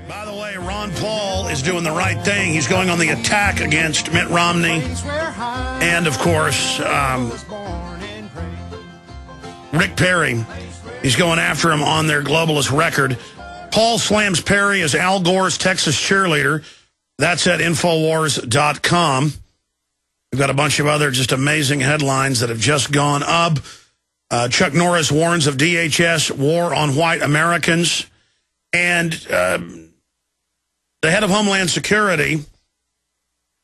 By the way, Ron Paul is doing the right thing. He's going on the attack against Mitt Romney and, of course, Rick Perry. He's going after him on their globalist record. Paul slams Perry as Al Gore's Texas cheerleader. That's at Infowars.com. We've got a bunch of other just amazing headlines that have just gone up. Chuck Norris warns of DHS war on white Americans. And the head of Homeland Security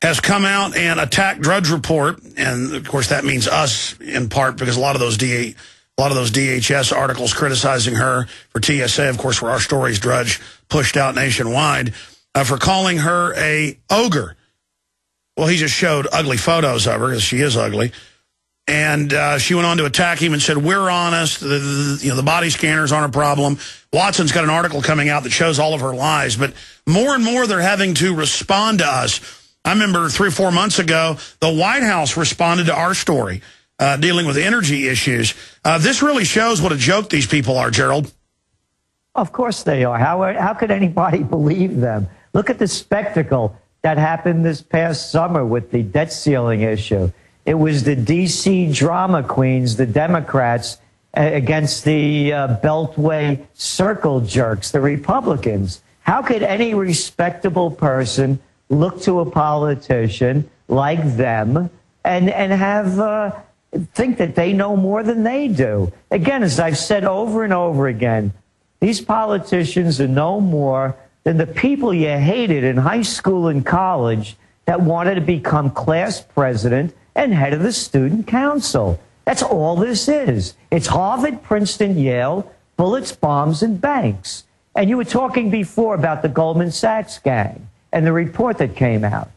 has come out and attacked Drudge Report. And, of course, that means us in part because a lot of those DHS articles criticizing her for TSA, of course, were our stories Drudge pushed out nationwide, for calling her a ogre. Well, he just showed ugly photos of her because she is ugly. And she went on to attack him and said, we're honest, the body scanners aren't a problem. Watson's got an article coming out that shows all of her lies. But more and more they're having to respond to us. I remember 3 or 4 months ago, the White House responded to our story dealing with energy issues. This really shows what a joke these people are, Gerald. Of course they are. How could anybody believe them? Look at the spectacle that happened this past summer with the debt ceiling issue. It was the D.C. drama queens, the Democrats, against the Beltway circle jerks, the Republicans. How could any respectable person look to a politician like them and have think that they know more than they do? Again, as I've said over and over again, these politicians are no more than the people you hated in high school and college that wanted to become class president and head of the student council. That's all this is. It's Harvard, Princeton, Yale, bullets, bombs, and banks. And you were talking before about the Goldman Sachs gang and the report that came out.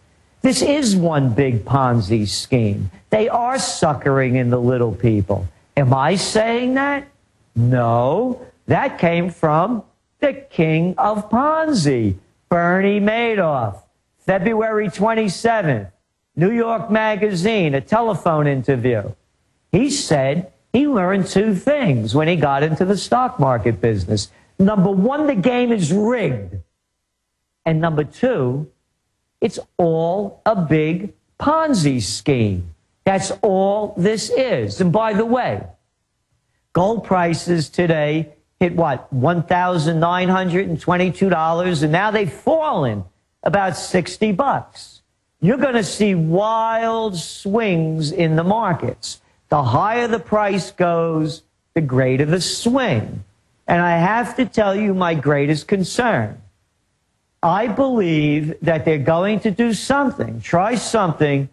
This is one big Ponzi scheme. They are suckering in the little people. Am I saying that? No. That came from the king of Ponzi, Bernie Madoff. February 27th. New York Magazine, a telephone interview. He said he learned 2 things when he got into the stock market business. Number 1, the game is rigged. And number 2, it's all a big Ponzi scheme. That's all this is. And by the way, gold prices today hit what? $1,922, and now they've fallen about $60. You're going to see wild swings in the markets. The higher the price goes, the greater the swing. And I have to tell you my greatest concern. I believe that they're going to do something, try something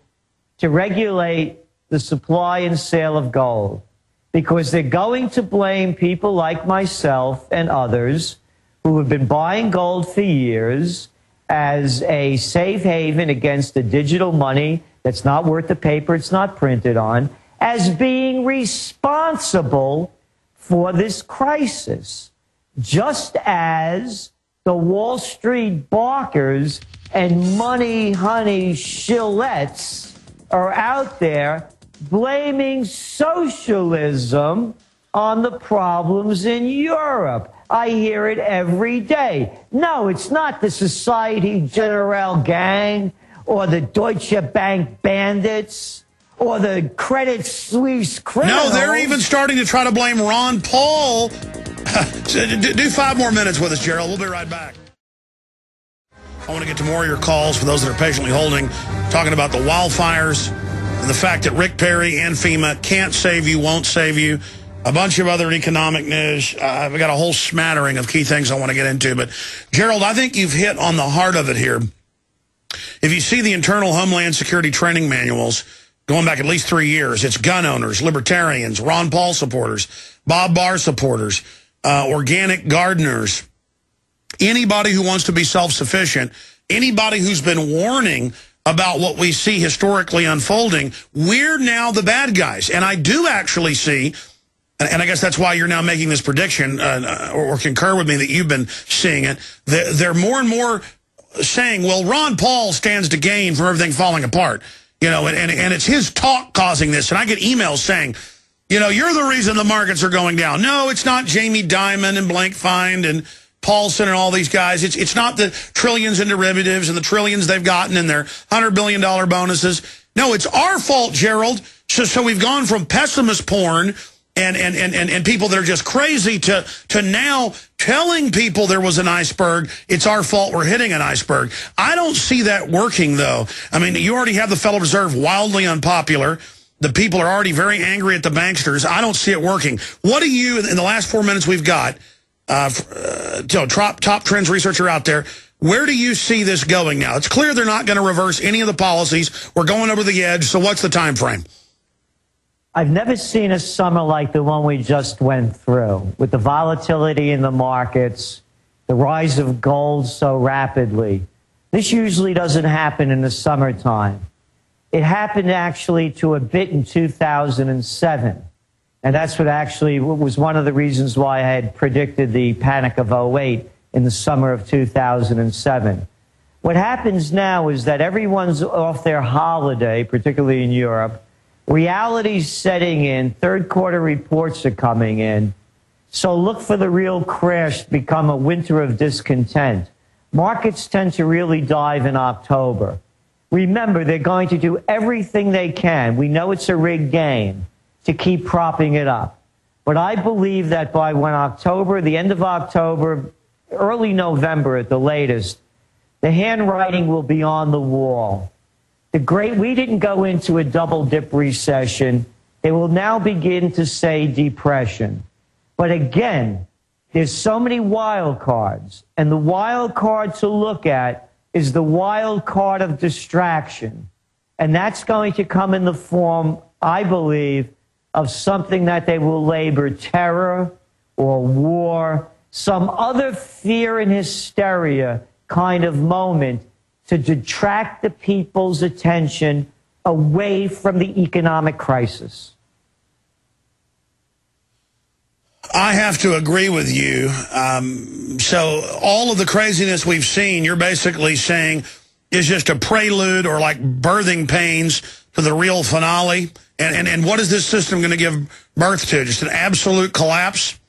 to regulate the supply and sale of gold, because they're going to blame people like myself and others who have been buying gold for years as a safe haven against the digital money that's not worth the paper it's not printed on, as being responsible for this crisis. Just as the Wall Street barkers and money honey shillettes are out there blaming socialism on the problems in Europe. I hear it every day. No, it's not the Society Generale gang or the Deutsche Bank bandits or the Credit Suisse criminals. No, they're even starting to try to blame Ron Paul. Do 5 more minutes with us, Gerald. We'll be right back. I want to get to more of your calls for those that are patiently holding, talking about the wildfires and the fact that Rick Perry and FEMA can't save you, won't save you. A bunch of other economic news. I've got a whole smattering of key things I want to get into. But, Gerald, I think you've hit on the heart of it here. If you see the internal Homeland Security training manuals, going back at least 3 years, it's gun owners, libertarians, Ron Paul supporters, Bob Barr supporters, organic gardeners, anybody who wants to be self-sufficient, anybody who's been warning about what we see historically unfolding, we're now the bad guys. And I do actually see... And I guess that's why you're now making this prediction or concur with me that you've been seeing it. They're more and more saying, well, Ron Paul stands to gain from everything falling apart. You know, and it's his talk causing this. And I get emails saying, you know, you're the reason the markets are going down. No, it's not Jamie Dimon and Blank Find and Paulson and all these guys. It's not the trillions in derivatives and the trillions they've gotten in their $100 billion bonuses. No, it's our fault, Gerald. So we've gone from pessimist porn and people that are just crazy to now telling people there was an iceberg. It's our fault we're hitting an iceberg. I don't see that working, though. I mean, you already have the Federal Reserve wildly unpopular. The people are already very angry at the banksters. I don't see it working. What do you, in the last 4 minutes we've got, top trends researcher out there, where do you see this going now? It's clear they're not going to reverse any of the policies. We're going over the edge. So what's the time frame? I've never seen a summer like the one we just went through, with the volatility in the markets, the rise of gold so rapidly. This usually doesn't happen in the summertime. It happened actually to a bit in 2007. And that's what actually was one of the reasons why I had predicted the panic of '08 in the summer of 2007. What happens now is that everyone's off their holiday, particularly in Europe. Reality's setting in. Third quarter reports are coming in. So look for the real crash to become a winter of discontent. Markets tend to really dive in October. Remember, they're going to do everything they can. We know it's a rigged game to keep propping it up. But I believe that by the end of October, early November at the latest, the handwriting will be on the wall. We didn't go into a double dip recession. They will now begin to say depression. But again, there's so many wild cards. And the wild card to look at is the wild card of distraction. And that's going to come in the form, I believe, of something that they will label terror or war, some other fear and hysteria kind of moment to detract the people's attention away from the economic crisis. I have to agree with you. So all of the craziness we've seen, you're basically saying is just a prelude or like birthing pains to the real finale. And what is this system going to give birth to? Just an absolute collapse?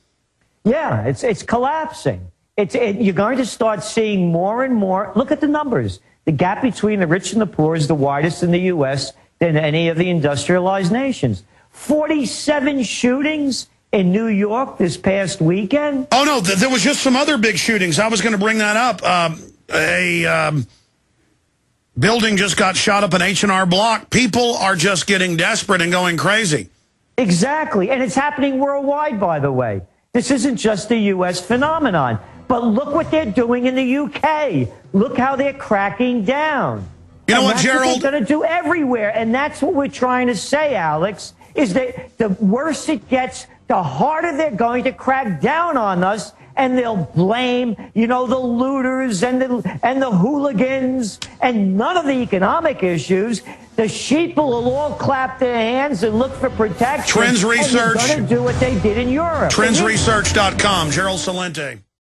Yeah, it's collapsing. You're going to start seeing more and more. Look at the numbers. The gap between the rich and the poor is the widest in the U.S. than any of the industrialized nations. 47 shootings in New York this past weekend. Oh, no, there was just some other big shootings. I was going to bring that up. A building just got shot up in H&R Block. People are just getting desperate and going crazy. Exactly. And it's happening worldwide, by the way. This isn't just a U.S. phenomenon. But look what they're doing in the U.K. Look how they're cracking down. You know what, Gerald? That's what they're going to do everywhere. And that's what we're trying to say, Alex, is that the worse it gets, the harder they're going to crack down on us. And they'll blame, the looters and the hooligans and none of the economic issues. The sheep will all clap their hands and look for protection. Trends Research. And they're going to do what they did in Europe. TrendsResearch.com. Gerald Celente.